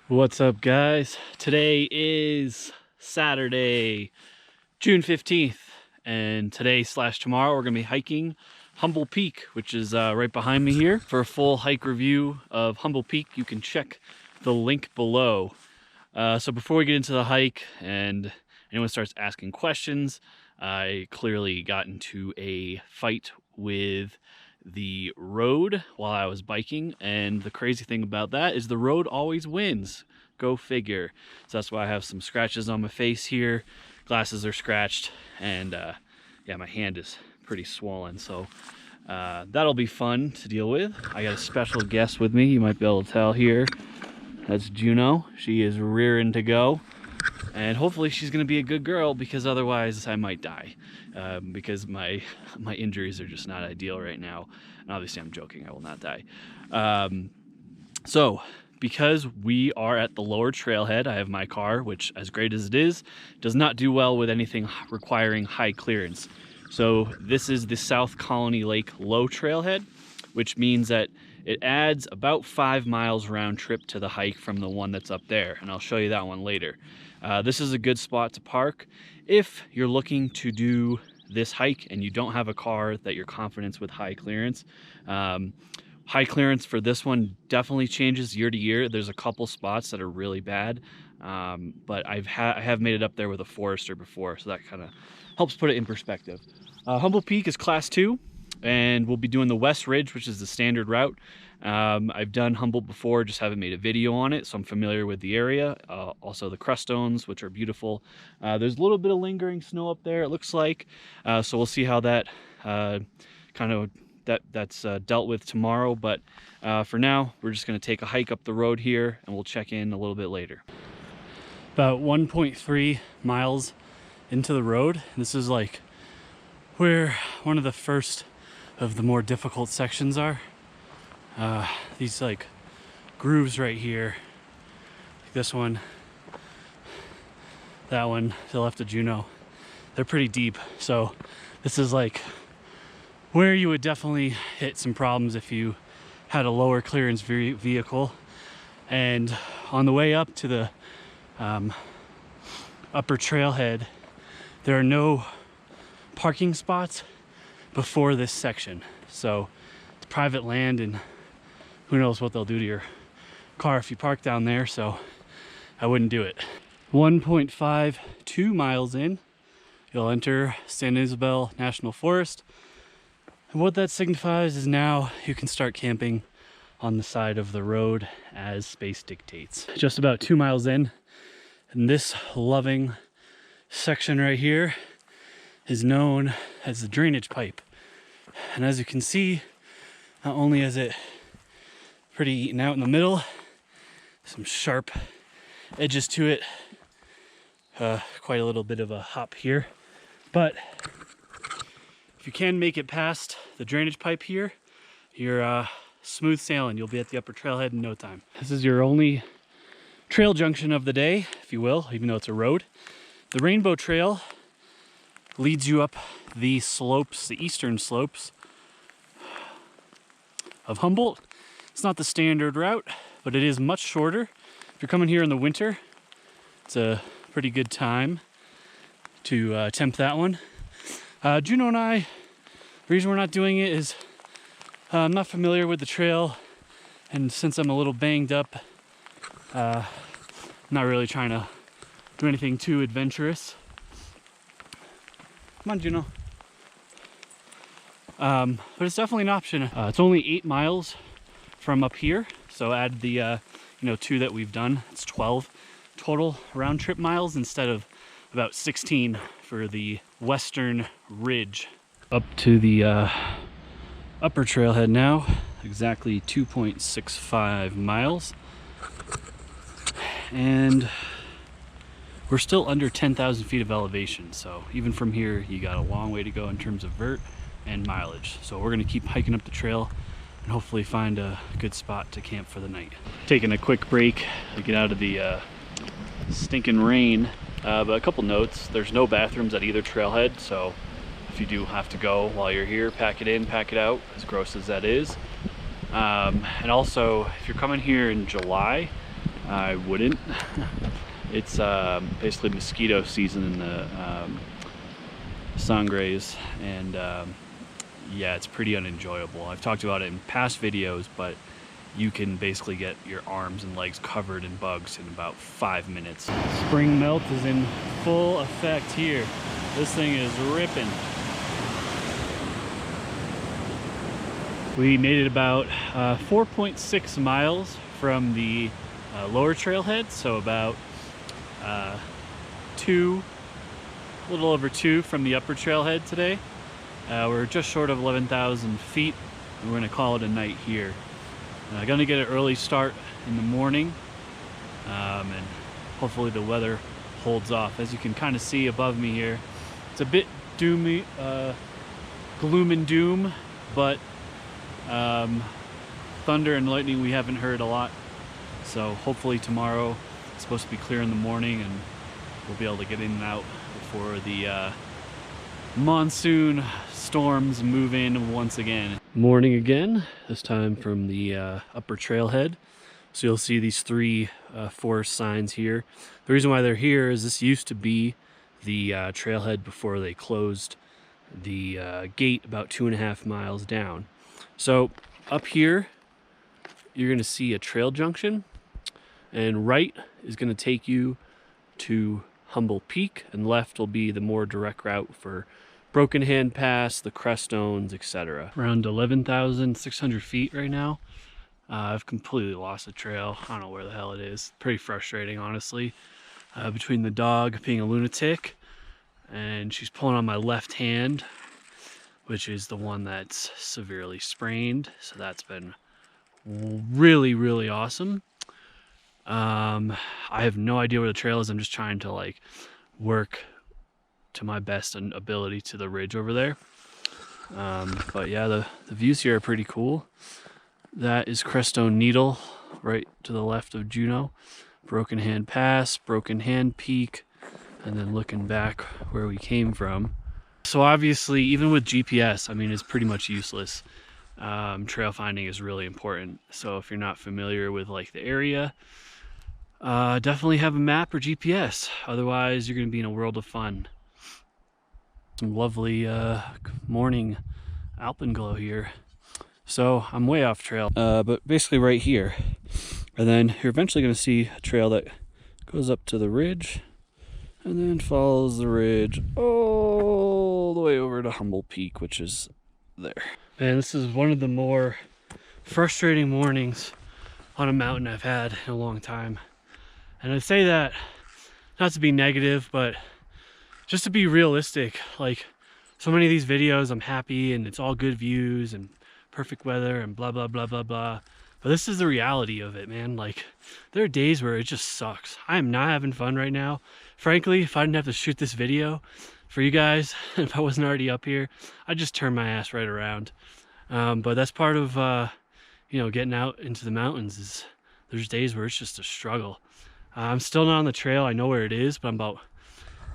What's up, guys? Today is Saturday, June 15th, and today / tomorrow we're gonna be hiking Humboldt Peak, which is right behind me here. For a full hike review of Humboldt Peak, you can check the link below. So before we get into the hike and anyone starts asking questions, I clearly got into a fight with the road while I was biking, and the crazy thing about that is the road always wins. Go figure. So that's why I have some scratches on my face here. Glasses are scratched, and yeah, my hand is pretty swollen, so that'll be fun to deal with. I got a special guest with me. You might be able to tell here. That's Juno. She is rearing to go, and hopefully she's gonna be a good girl, because otherwise I might die, because my injuries are just not ideal right now. And obviously I'm joking, I will not die. So because we are at the lower trailhead, I have my car, which, as great as it is, does not do well with anything requiring high clearance. So this is the South Colony Lake low trailhead, which means that it adds about 5 miles round trip to the hike from the one that's up there, and I'll show you that one later. This is a good spot to park if you're looking to do this hike and you don't have a car that you're confident with high clearance. High clearance for this one definitely changes year to year. There's a couple spots that are really bad, but I have made it up there with a Forester before, so that kind of helps put it in perspective. Humboldt Peak is class 2, and we'll be doing the West Ridge, which is the standard route. I've done Humboldt before, just haven't made a video on it, so I'm familiar with the area. Also the cruststones, which are beautiful. There's a little bit of lingering snow up there, it looks like, so we'll see how that that's dealt with tomorrow. But for now, we're just going to take a hike up the road here, and we'll check in a little bit later. About 1.3 miles into the road. This is like where one of the first of the more difficult sections are. These like grooves right here, like this one, that one to the left of Juno, they're pretty deep. So this is like where you would definitely hit some problems if you had a lower clearance vehicle. And on the way up to the upper trailhead, there are no parking spots before this section. So it's private land, and who knows what they'll do to your car if you park down there, so I wouldn't do it. 1.52 miles in, you'll enter San Isabel National Forest. And what that signifies is now you can start camping on the side of the road as space dictates. Just about 2 miles in, and this loving section right here is known as the drainage pipe. And as you can see, not only is it pretty eaten out in the middle, some sharp edges to it, quite a little bit of a hop here, but if you can make it past the drainage pipe here, you're smooth sailing. You'll be at the upper trailhead in no time. This is your only trail junction of the day, if you will, even though it's a road. The Rainbow Trail leads you up the slopes, the eastern slopes of Humboldt. It's not the standard route, but it is much shorter. If you're coming here in the winter, it's a pretty good time to attempt that one. Juno and I, the reason we're not doing it is I'm not familiar with the trail, and since I'm a little banged up, I'm not really trying to do anything too adventurous. Come on, Juno. But it's definitely an option. It's only 8 miles from up here, so add the 2 that we've done. It's 12 total round trip miles instead of about 16 for the Western Ridge. Up to the upper trailhead now, exactly 2.65 miles, and we're still under 10,000 feet of elevation, so even from here you got a long way to go in terms of vert and mileage. So we're going to keep hiking up the trail and hopefully find a good spot to camp for the night. Taking a quick break to get out of the stinking rain, but a couple notes: there's no bathrooms at either trailhead, so if you do have to go while you're here, pack it in, pack it out, as gross as that is. And also, if you're coming here in July, I wouldn't. It's basically mosquito season in the Sangres, and yeah, it's pretty unenjoyable. I've talked about it in past videos, but you can basically get your arms and legs covered in bugs in about 5 minutes. Spring melt is in full effect here. This thing is ripping. We made it about 4.6 miles from the lower trailhead, so about a little over 2 from the upper trailhead today. We're just short of 11,000 feet, and we're gonna call it a night here. Gonna get an early start in the morning, and hopefully the weather holds off. As you can kind of see above me here, it's a bit doomy, gloom and doom, but thunder and lightning we haven't heard a lot. So hopefully tomorrow it's supposed to be clear in the morning, and we'll be able to get in and out before the monsoon storms move in once again. Morning again, this time from the upper trailhead. So you'll see these 3 forest signs here. The reason why they're here is this used to be the trailhead before they closed the gate about 2.5 miles down. So up here, you're gonna see a trail junction, and right is gonna take you to Humboldt Peak, and left will be the more direct route for Broken Hand Pass, the Crestones, etc. Around 11,600 feet right now. I've completely lost the trail. I don't know where the hell it is. Pretty frustrating, honestly. Between the dog being a lunatic, and she's pulling on my left hand, which is the one that's severely sprained. So that's been really, really awesome. I have no idea where the trail is. I'm just trying to like work to my best ability to the ridge over there. But yeah, the views here are pretty cool. That is Crestone Needle right to the left of Juno. Broken Hand Pass, Broken Hand Peak, and then looking back where we came from. So obviously, even with GPS, I mean, it's pretty much useless. Trail finding is really important. So if you're not familiar with like the area, definitely have a map or GPS. Otherwise, you're going to be in a world of fun. Some lovely morning alpenglow here. So I'm way off trail, but basically right here. And then you're eventually going to see a trail that goes up to the ridge and then follows the ridge all the way over to Humboldt Peak, which is there. Man, this is one of the more frustrating mornings on a mountain I've had in a long time. And I say that not to be negative, but just to be realistic. Like, so many of these videos, I'm happy and it's all good views and perfect weather and blah, blah, blah, blah, blah. But this is the reality of it, man. Like, there are days where it just sucks. I am not having fun right now. Frankly, if I didn't have to shoot this video for you guys, if I wasn't already up here, I'd just turn my ass right around. But that's part of, you know, getting out into the mountains. Is there's days where it's just a struggle. I'm still not on the trail. I know where it is, but I'm about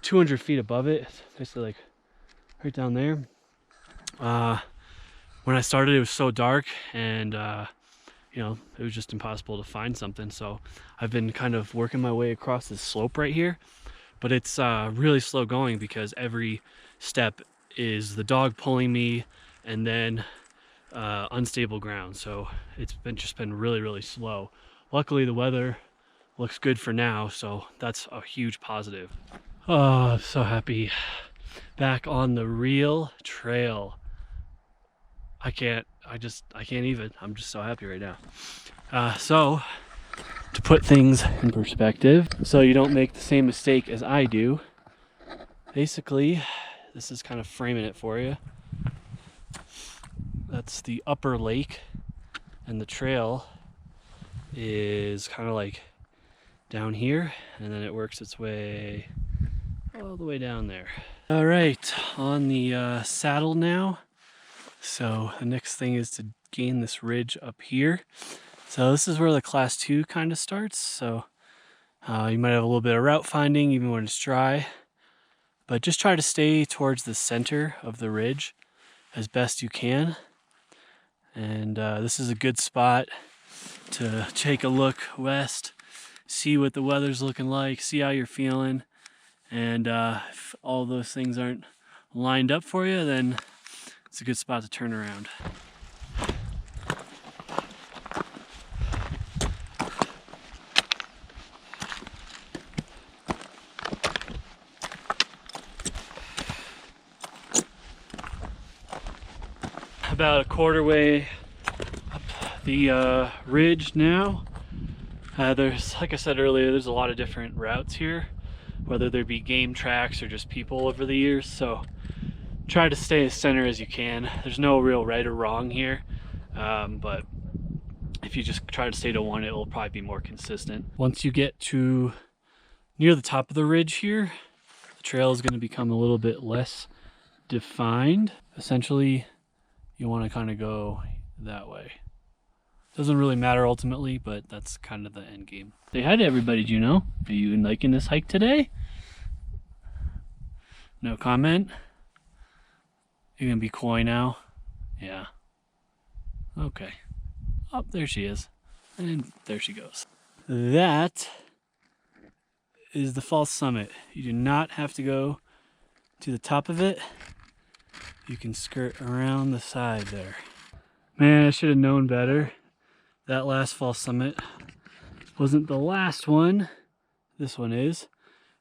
200 feet above it. It's basically like right down there. When I started, it was so dark, and you know, it was just impossible to find something. So I've been kind of working my way across this slope right here, but it's really slow going because every step is the dog pulling me and then unstable ground. So it's just been really, really slow. Luckily, the weather looks good for now, so that's a huge positive. Oh, I'm so happy. Back on the real trail. I can't even. I'm just so happy right now. So, to put things in perspective, so you don't make the same mistake as I do, basically, this is kind of framing it for you. That's the upper lake, and the trail is kind of like down here, and then it works its way all the way down there. All right, on the saddle now. So the next thing is to gain this ridge up here. So this is where the class 2 kind of starts. So you might have a little bit of route finding even when it's dry, but just try to stay towards the center of the ridge as best you can. And this is a good spot to take a look west, see what the weather's looking like, see how you're feeling. And if all those things aren't lined up for you, then it's a good spot to turn around. About a quarter way up the ridge now. There's, like I said earlier, there's a lot of different routes here, whether there be game tracks or just people over the years. So try to stay as center as you can. There's no real right or wrong here, but if you just try to stay to one, it will probably be more consistent. Once you get to near the top of the ridge here, the trail is going to become a little bit less defined. Essentially, you want to kind of go that way. Doesn't really matter ultimately, but that's kind of the end game. Say hi to everybody, Juno. Are you liking this hike today? No comment? You're gonna be coy now? Yeah. Okay. Oh, there she is. And there she goes. That is the false summit. You do not have to go to the top of it. You can skirt around the side there. Man, I should have known better. That last false summit wasn't the last one. This one is.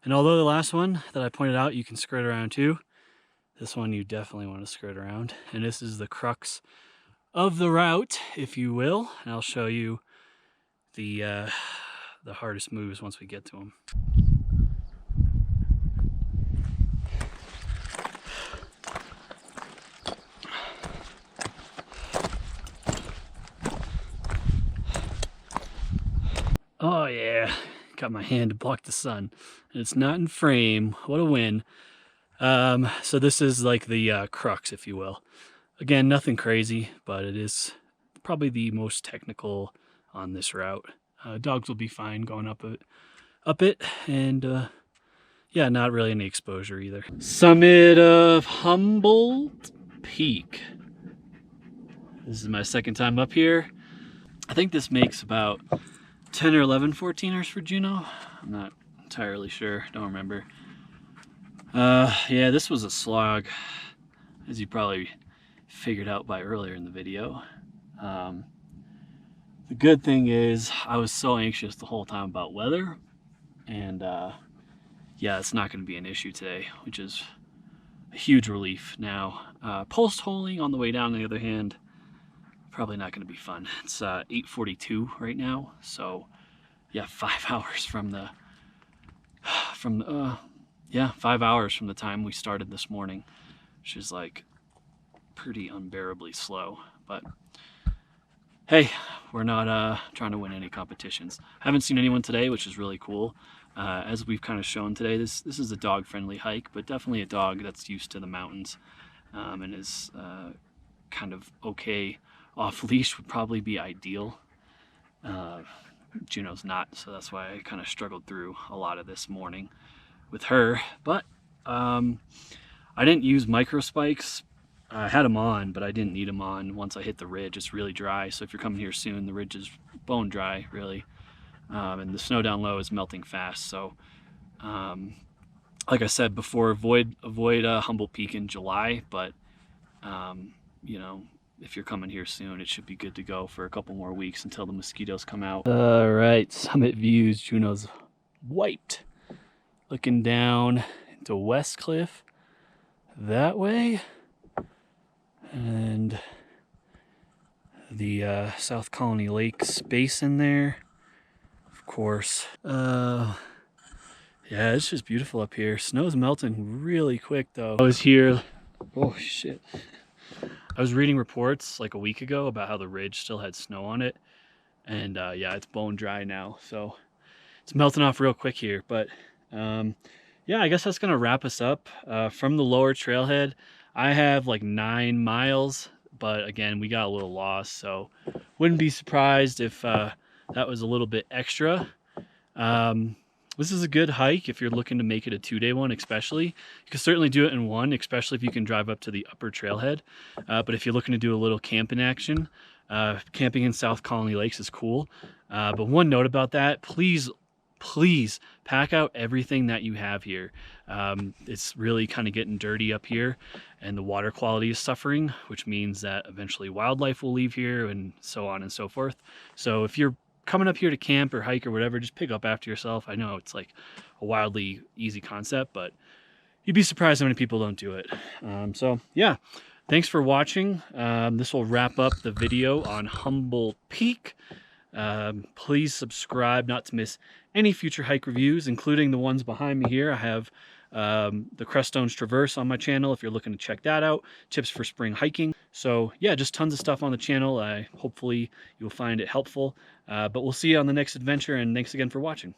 And although the last one that I pointed out you can skirt around too, this one you definitely want to skirt around. And this is the crux of the route, if you will. And I'll show you the hardest moves once we get to them. Oh yeah, got my hand to block the sun. And it's not in frame. What a win. So this is like the crux, if you will. Again, nothing crazy, but it is probably the most technical on this route. Dogs will be fine going up it, and yeah, not really any exposure either. Summit of Humboldt Peak. This is my second time up here. I think this makes about 10 or 11 14ers for Juno. I'm not entirely sure, don't remember. Yeah, this was a slog, as you probably figured out by earlier in the video. The good thing is I was so anxious the whole time about weather, and yeah, it's not going to be an issue today, which is a huge relief. Now, post holing on the way down, on the other hand, probably not going to be fun. It's 8:42 right now, so yeah, 5 hours from the 5 hours from the time we started this morning, which is like pretty unbearably slow. But hey, we're not trying to win any competitions. Haven't seen anyone today, which is really cool. As we've kind of shown today, this is a dog-friendly hike, but definitely a dog that's used to the mountains and is kind of okay off leash would probably be ideal. Juno's not, so that's why I kind of struggled through a lot of this morning with her. But I didn't use micro spikes. I had them on, but I didn't need them on once I hit the ridge. It's really dry, so if you're coming here soon, the ridge is bone dry, really. And the snow down low is melting fast, so like I said before, avoid Humboldt Peak in July, but you know, if you're coming here soon, it should be good to go for a couple more weeks until the mosquitoes come out. All right, summit views. Juno's wiped. Looking down into West Cliff that way. And the South Colony Lakes basin there, of course. Yeah, it's just beautiful up here. Snow's melting really quick though. I was here, oh shit. I was reading reports like a week ago about how the ridge still had snow on it. And yeah, it's bone dry now. So it's melting off real quick here. But yeah, I guess that's gonna wrap us up. From the lower trailhead, I have like 9 miles, but again, we got a little lost, so wouldn't be surprised if that was a little bit extra. This is a good hike if you're looking to make it a 2-day one, especially. You can certainly do it in one, especially if you can drive up to the upper trailhead. But if you're looking to do a little camping action, camping in South Colony Lakes is cool. But one note about that, please please pack out everything that you have here. It's really kind of getting dirty up here, and the water quality is suffering, which means that eventually wildlife will leave here and so on and so forth. So if you're coming up here to camp or hike or whatever, just pick up after yourself. I know it's like a wildly easy concept, but you'd be surprised how many people don't do it. So yeah, thanks for watching. This will wrap up the video on Humboldt Peak. Please subscribe not to miss any future hike reviews, including the ones behind me here. I have the Creststones Traverse on my channel if you're looking to check that out. Tips for spring hiking. So yeah, just tons of stuff on the channel. Hopefully you'll find it helpful. But we'll see you on the next adventure, and thanks again for watching.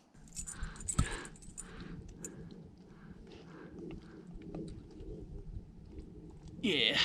Yeah.